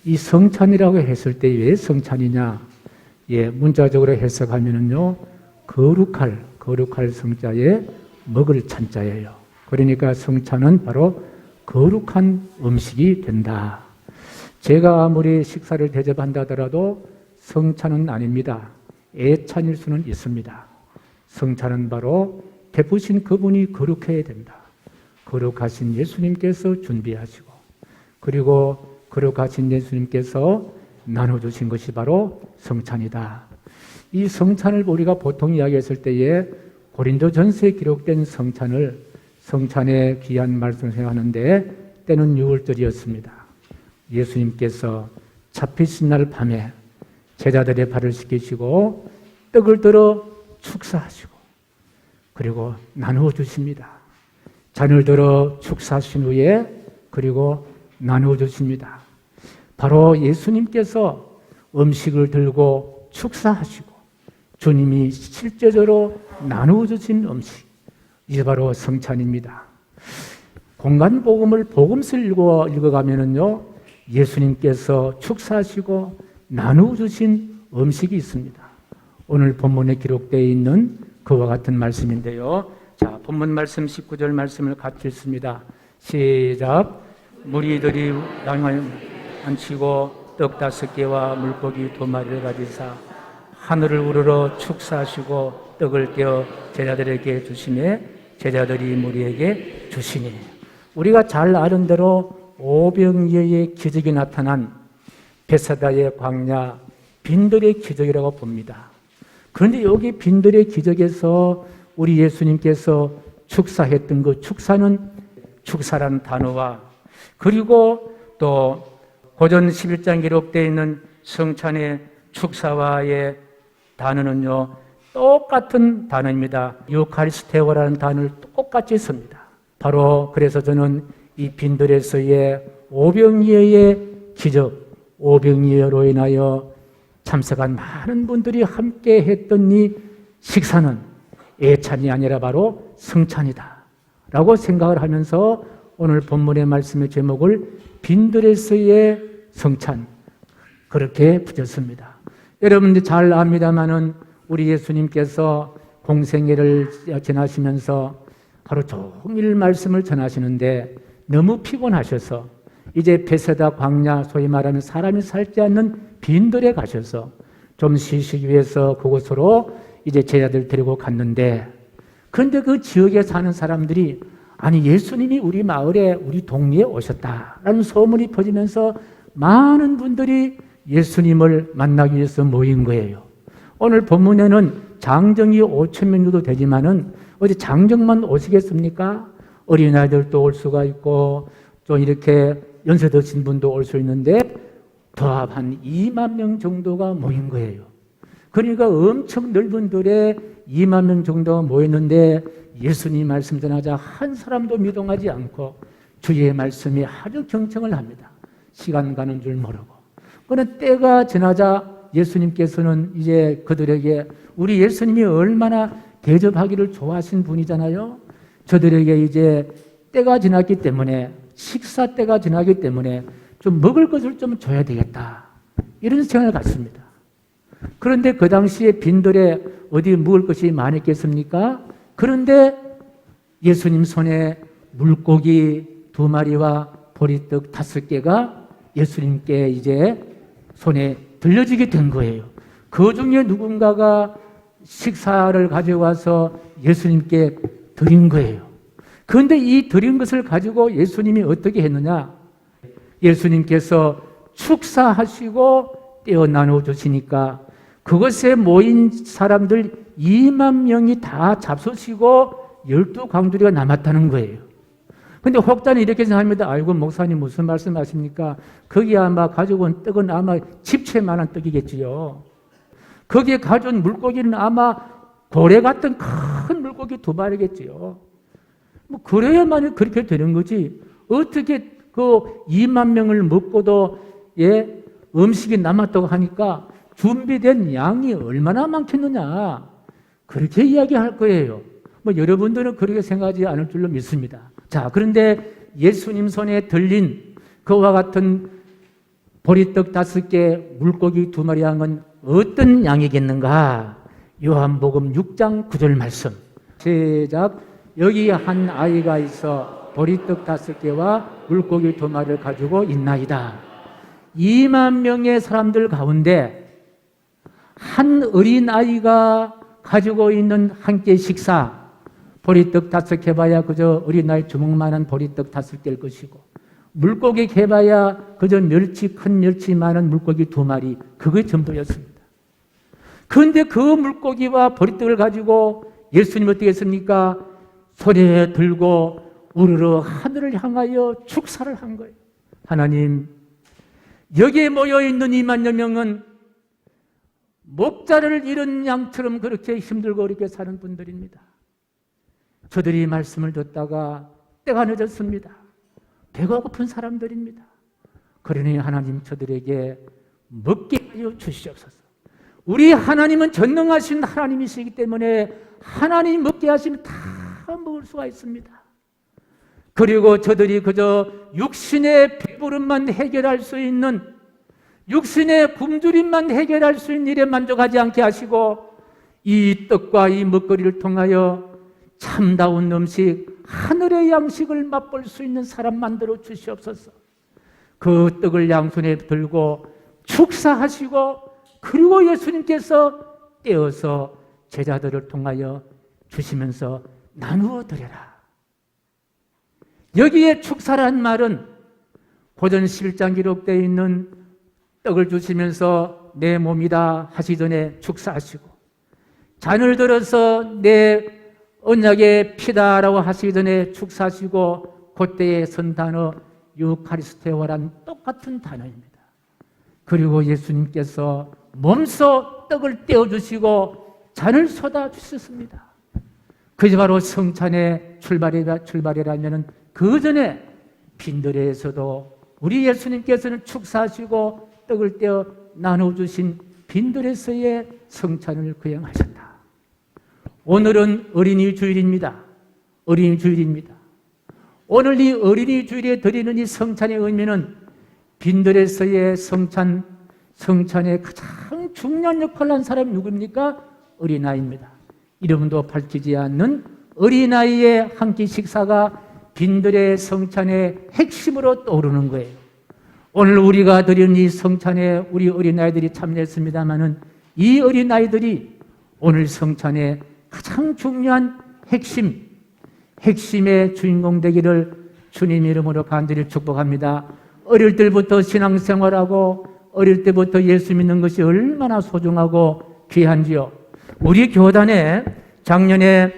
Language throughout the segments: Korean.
이 성찬이라고 했을 때 왜 성찬이냐? 문자적으로 해석하면은요, 거룩할 성자에 먹을 찬자예요. 그러니까 성찬은 바로 거룩한 음식이 된다. 제가 아무리 식사를 대접한다 하더라도 성찬은 아닙니다. 애찬일 수는 있습니다. 성찬은 바로 베푸신 그분이 거룩해야 된다. 거룩하신 예수님께서 준비하시고, 그리고 거룩하신 예수님께서 나눠주신 것이 바로 성찬이다. 이 성찬을 우리가 보통 이야기했을 때에 고린도전서에 기록된 성찬의 귀한 말씀을 생각하는데, 때는 6월절이었습니다. 예수님께서 잡히신 날 밤에 제자들의 발을 씻기시고 떡을 들어 축사하시고, 그리고 나누어 주십니다. 잔을 들어 축사하신 후에 그리고 나누어 주십니다. 바로 예수님께서 음식을 들고 축사하시고 주님이 실제적으로 나누어 주신 음식, 이게 바로 성찬입니다. 공간복음을 복음서를 읽어가면은요, 예수님께서 축사하시고 나누어 주신 음식이 있습니다. 오늘 본문에 기록되어 있는 그와 같은 말씀인데요. 자, 본문 말씀 19절 말씀을 같이 읽습니다. 시작. 무리들이 양을 앉히고 떡 5개와 물고기 2마리를 가지사 하늘을 우러러 축사하시고 떡을 떼어 제자들에게 주시매 제자들이 무리에게 주시니. 우리가 잘 아는 대로 오병이어의 기적이 나타난 베세다의 광야 빈들의 기적이라고 봅니다. 그런데 여기 빈들의 기적에서 우리 예수님께서 축사했던 그 축사라는 단어와, 그리고 또 고전 11장 기록되어 있는 성찬의 축사와의 단어는요, 똑같은 단어입니다. 유카리스테오라는 단어를 똑같이 씁니다. 바로 그래서 저는 이 빈들에서의 오병이어의 기적, 오병이어로 인하여 참석한 많은 분들이 함께 했던 이 식사는 애찬이 아니라 바로 성찬이다 라고 생각을 하면서 오늘 본문의 말씀의 제목을 빈들에서의 성찬, 그렇게 붙였습니다. 여러분들 잘 압니다마는 우리 예수님께서 공생애를 지나시면서 하루 종일 말씀을 전하시는데 너무 피곤하셔서 이제 베세다 광야, 소위 말하면 사람이 살지 않는 빈들에 가셔서 좀 쉬시기 위해서 그곳으로 이제 제자들 데리고 갔는데, 그런데 그 지역에 사는 사람들이 아니 예수님이 우리 마을에 우리 동네에 오셨다라는 소문이 퍼지면서 많은 분들이 예수님을 만나기 위해서 모인 거예요. 오늘 본문에는 장정이 5,000명 정도 되지만은 어디 장정만 오시겠습니까? 어린아이들도 올 수가 있고 또 이렇게 연세 드신 분도 올 수 있는데 더합 한 2만 명 정도가 모인 거예요. 그러니까 엄청 넓은 들에 2만 명 정도가 모였는데 예수님 말씀 전하자 한 사람도 미동하지 않고 주의 말씀이 아주 경청을 합니다. 시간 가는 줄 모르고. 그러나 때가 지나자 예수님께서는 이제 그들에게 우리 예수님이 얼마나 대접하기를 좋아하신 분이잖아요. 저들에게 이제 때가 지났기 때문에, 식사 때가 지나기 때문에 좀 먹을 것을 좀 줘야 되겠다, 이런 생각을 갖습니다. 그런데 그 당시에 빈들에 어디 먹을 것이 많았겠습니까? 그런데 예수님 손에 물고기 2마리와 보리떡 5개가 예수님께 이제 손에 들려지게 된 거예요. 그 중에 누군가가 식사를 가져와서 예수님께 드린 거예요. 그런데 이 드린 것을 가지고 예수님이 어떻게 했느냐? 예수님께서 축사하시고 떼어 나눠 주시니까 그것에 모인 사람들 2만 명이 다 잡수시고 12광주리가 남았다는 거예요. 근데 혹자는 이렇게 생각합니다. 아이고, 목사님 무슨 말씀 하십니까? 거기 아마 가져온 떡은 아마 집채만한 떡이겠지요. 거기에 가져온 물고기는 아마 고래 같은 큰 물고기 2마리겠지요. 뭐 그래야만 그렇게 되는 거지. 어떻게 그 2만 명을 먹고도 음식이 남았다고 하니까 준비된 양이 얼마나 많겠느냐, 그렇게 이야기할 거예요. 뭐 여러분들은 그렇게 생각하지 않을 줄로 믿습니다. 자, 그런데 예수님 손에 들린 그와 같은 보리떡 5개, 물고기 2마리 양은 어떤 양이겠는가? 요한복음 6장 9절 말씀. 시작. 여기 한 아이가 있어 보리떡 5개와 물고기 2마리를 가지고 있나이다. 2만 명의 사람들 가운데 한 어린아이가 가지고 있는 한 끼 식사, 보리떡 5개 봐야 그저 어린아이 주먹만한 보리떡 5개일 것이고, 물고기 개봐야 그저 큰 멸치 많은 물고기 2마리, 그게 전부였습니다. 그런데 그 물고기와 보리떡을 가지고 예수님 어떻게 했습니까? 손에 들고 우르르 하늘을 향하여 축사를 한 거예요. 하나님, 여기에 모여있는 2만여 명은 목자를 잃은 양처럼 그렇게 힘들고 어렵게 사는 분들입니다. 저들이 말씀을 듣다가 때가 늦었습니다. 배가 고픈 사람들입니다. 그러니 하나님 저들에게 먹게 하여 주시옵소서. 우리 하나님은 전능하신 하나님이시기 때문에 하나님이 먹게 하시면 다 먹을 수가 있습니다. 그리고 저들이 그저 육신의 배부름만 해결할 수 있는, 육신의 굶주림만 해결할 수 있는 일에 만족하지 않게 하시고 이 떡과 이 먹거리를 통하여 참다운 음식, 하늘의 양식을 맛볼 수 있는 사람 만들어 주시옵소서. 그 떡을 양손에 들고 축사하시고 그리고 예수님께서 떼어서 제자들을 통하여 주시면서 나누어 드려라. 여기에 축사란 말은 고전 11장 기록되어 있는 떡을 주시면서 내 몸이다 하시전에 축사하시고, 잔을 들어서 내 언약의 피다라고 하시기 전에 축사하시고, 그때에 선 단어 유카리스테오란 똑같은 단어입니다. 그리고 예수님께서 몸소 떡을 떼어주시고 잔을 쏟아주셨습니다. 그게 바로 성찬의 출발이라면 그 전에 빈들에서도 우리 예수님께서는 축사하시고 떡을 떼어 나눠주신 빈들에서의 성찬을 거행하셨다. 오늘은 어린이 주일입니다. 어린이 주일입니다. 오늘 이 어린이 주일에 드리는 이 성찬의 의미는 빈들에서의 성찬의 가장 중요한 역할을 한 사람이 누굽니까? 어린아이입니다. 이름도 밝히지 않는 어린아이의 한 끼 식사가 빈들의 성찬의 핵심으로 떠오르는 거예요. 오늘 우리가 드리는 이 성찬에 우리 어린아이들이 참여했습니다마는 이 어린아이들이 오늘 성찬의 가장 중요한 핵심의 주인공 되기를 주님 이름으로 간절히 축복합니다. 어릴 때부터 신앙생활하고 어릴 때부터 예수 믿는 것이 얼마나 소중하고 귀한지요. 우리 교단에 작년에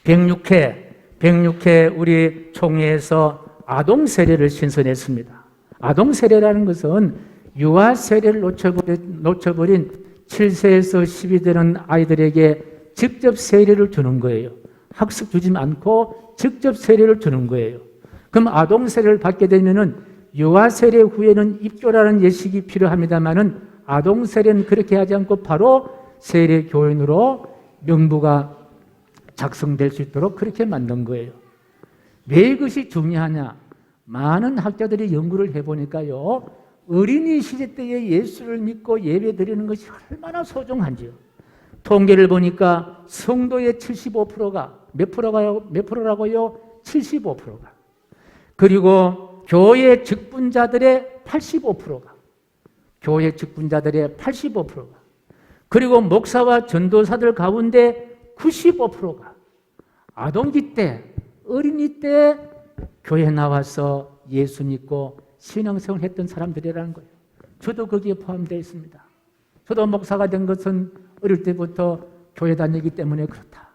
106회 우리 총회에서 아동 세례를 신설했습니다. 아동 세례라는 것은 유아 세례를 놓쳐버린 7세에서 10이 되는 아이들에게 직접 세례를 주는 거예요. 학습 주지 않고 직접 세례를 주는 거예요. 그럼 아동 세례를 받게 되면은 유아 세례 후에는 입교라는 예식이 필요합니다만은 아동 세례는 그렇게 하지 않고 바로 세례 교인으로 명부가 작성될 수 있도록 그렇게 만든 거예요. 왜 이것이 중요하냐? 많은 학자들이 연구를 해보니까요, 어린이 시대 때에 예수를 믿고 예배 드리는 것이 얼마나 소중한지요. 통계를 보니까 성도의 75%가 몇 프로라고요? 75%가. 그리고 교회 직분자들의 85%가. 그리고 목사와 전도사들 가운데 95%가 아동기 때, 어린이 때 교회 나와서 예수 믿고 신앙생활 했던 사람들이라는 거예요. 저도 거기에 포함되어 있습니다. 저도 목사가 된 것은 어릴 때부터 교회 다니기 때문에 그렇다.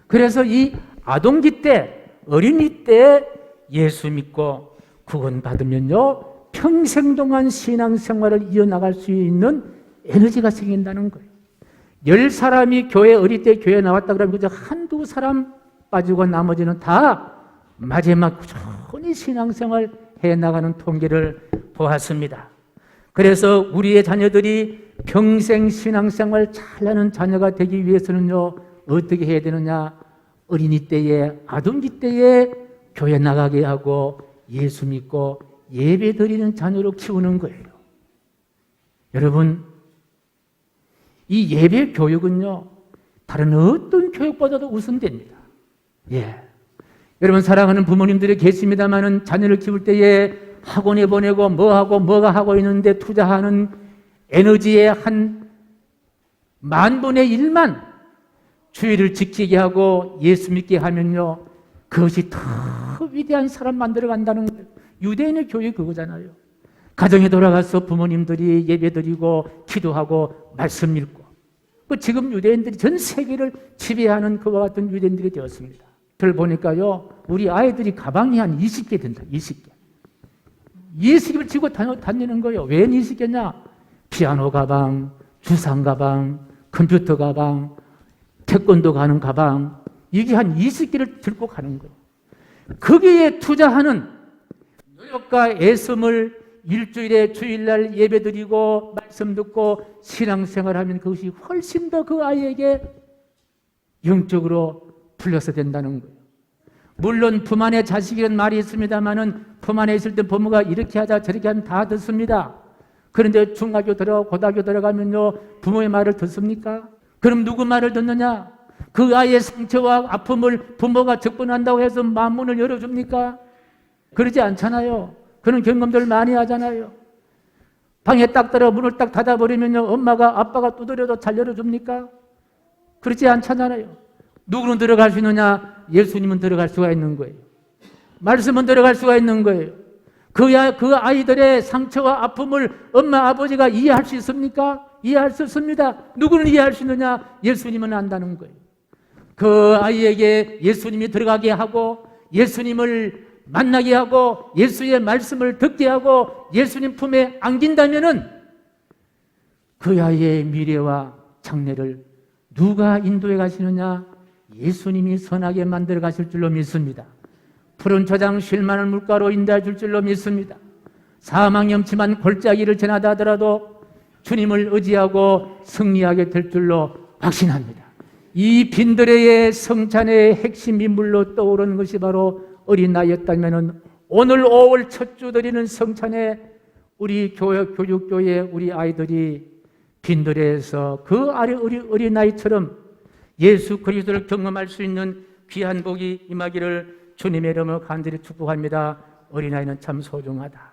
그래서 이 아동기 때, 어린이 때 예수 믿고 구원 받으면요, 평생 동안 신앙생활을 이어나갈 수 있는 에너지가 생긴다는 거예요. 10사람이 어릴 때 교회 나왔다 그러면 그저 한두 사람 빠지고 나머지는 다 마지막 꾸준히 신앙생활 해나가는 통계를 보았습니다. 그래서 우리의 자녀들이 평생 신앙생활 잘하는 자녀가 되기 위해서는요, 어떻게 해야 되느냐? 어린이 때에, 아동기 때에 교회 나가게 하고 예수 믿고 예배 드리는 자녀로 키우는 거예요. 여러분, 이 예배 교육은요, 다른 어떤 교육보다도 우선됩니다. 예. 여러분, 사랑하는 부모님들이 계십니다만은 자녀를 키울 때에 학원에 보내고 뭐가 하고 있는데 투자하는 에너지의 한 10,000분의 1만 주의를 지키게 하고 예수 믿게 하면요, 그것이 더 위대한 사람 만들어 간다는 거예요. 유대인의 교육이 그거잖아요. 가정에 돌아가서 부모님들이 예배드리고 기도하고 말씀 읽고, 지금 유대인들이 전 세계를 지배하는 그와 같은 유대인들이 되었습니다. 저를 보니까요, 우리 아이들이 가방이 한 20개 된다. 20개. 20개를 지고 다니는 거예요. 왜 20개냐? 피아노 가방, 주상 가방, 컴퓨터 가방, 태권도 가는 가방, 이게 한 20개를 들고 가는 거예요. 거기에 투자하는 노력과 애씀을 일주일에 주일날 예배드리고 말씀 듣고 신앙생활하면 그것이 훨씬 더 그 아이에게 영적으로 풀려서 된다는 거예요. 물론 품 안에 자식이라는 말이 있습니다만은 품 안에 있을 때 부모가 이렇게 하자 저렇게 하면 다 듣습니다. 그런데 중학교 들어가고 고등학교 들어가면요, 부모의 말을 듣습니까? 그럼 누구 말을 듣느냐? 그 아이의 상처와 아픔을 부모가 접근한다고 해서 마음문을 열어줍니까? 그러지 않잖아요. 그런 경험들 많이 하잖아요. 방에 딱 들어 문을 딱 닫아버리면요, 엄마가 아빠가 두드려도 잘 열어줍니까? 그렇지 않잖아요. 누구는 들어갈 수 있느냐? 예수님은 들어갈 수가 있는 거예요. 말씀은 들어갈 수가 있는 거예요. 그 아이들의 상처와 아픔을 엄마 아버지가 이해할 수 있습니까? 이해할 수 없습니다. 누구는 이해할 수 있느냐? 예수님은 안다는 거예요. 그 아이에게 예수님이 들어가게 하고 예수님을 만나게 하고 예수의 말씀을 듣게 하고 예수님 품에 안긴다면은 그 아이의 미래와 장래를 누가 인도해 가시느냐? 예수님이 선하게 만들어 가실 줄로 믿습니다. 푸른 초장 쉴만한 물가로 인도해 줄 줄로 믿습니다. 사망 염침한 골짜기를 지나다 하더라도 주님을 의지하고 승리하게 될 줄로 확신합니다. 이 빈드레의 성찬의 핵심 인물로 떠오르는 것이 바로 어린아이였다면 오늘 5월 첫 주 드리는 성찬에 우리 교육교회 우리 아이들이 빈드레에서 그 어린아이처럼 예수 그리스도를 경험할 수 있는 귀한 복이 임하기를 주님의 이름으로 간절히 축복합니다. 어린아이는 참 소중하다.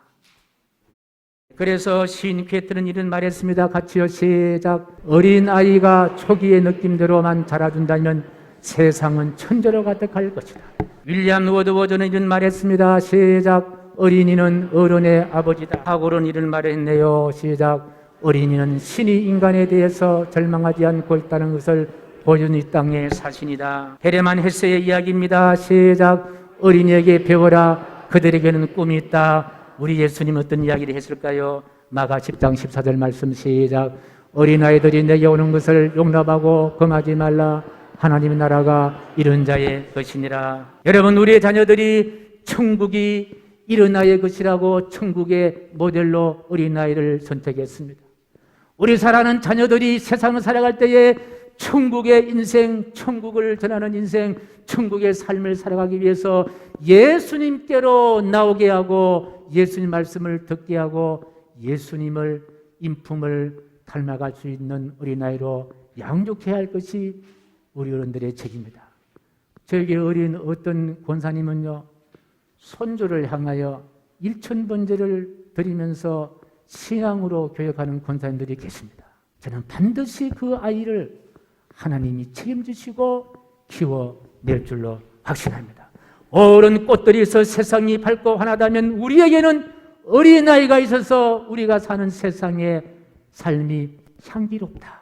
그래서 시인 퀘트는 이런 말했습니다. 같이요, 시작. 어린아이가 초기의 느낌대로만 자라준다면 세상은 천재로 가득할 것이다. 윌리엄 워드워드는 이런 말했습니다. 시작. 어린이는 어른의 아버지다. 하고는 이런 말을 했네요. 시작. 어린이는 신이 인간에 대해서 절망하지 않고 있다는 것을 보여준 이 땅의 사신이다. 헤르만 헤세의 이야기입니다. 시작. 어린이에게 배워라. 그들에게는 꿈이 있다. 우리 예수님 어떤 이야기를 했을까요? 마가 10장 14절 말씀 시작. 어린아이들이 내게 오는 것을 용납하고 금하지 말라. 하나님의 나라가 이런 자의 것이니라. 여러분, 우리의 자녀들이 천국이 이런 아이의 것이라고 천국의 모델로 어린아이를 선택했습니다. 우리 사랑하는 자녀들이 세상을 살아갈 때에 천국의 인생, 천국을 전하는 인생, 천국의 삶을 살아가기 위해서 예수님께로 나오게 하고 예수님 말씀을 듣게 하고 예수님을 인품을 닮아갈 수 있는 어린아이로 양육해야 할 것이 우리 어른들의 책임입니다. 저에게 어린 어떤 권사님은요, 손주를 향하여 1000번제를 드리면서 신앙으로 교육하는 권사님들이 계십니다. 저는 반드시 그 아이를 하나님이 책임지시고 키워낼 줄로 확신합니다. 어른 꽃들이 있어 세상이 밝고 환하다면 우리에게는 어린아이가 있어서 우리가 사는 세상의 삶이 향기롭다.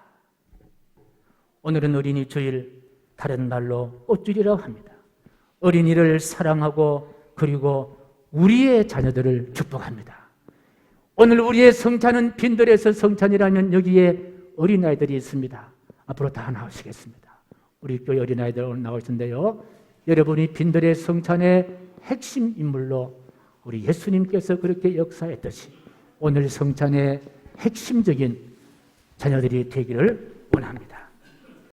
오늘은 어린이 주일, 다른 말로 꽃주일이라고 합니다. 어린이를 사랑하고 그리고 우리의 자녀들을 축복합니다. 오늘 우리의 성찬은 빈들에서 성찬이라면 여기에 어린아이들이 있습니다. 앞으로 다 나오시겠습니다. 우리 교회 어린아이들 오늘 나오신데요. 여러분이 빈들의 성찬의 핵심 인물로 우리 예수님께서 그렇게 역사했듯이 오늘 성찬의 핵심적인 자녀들이 되기를 원합니다.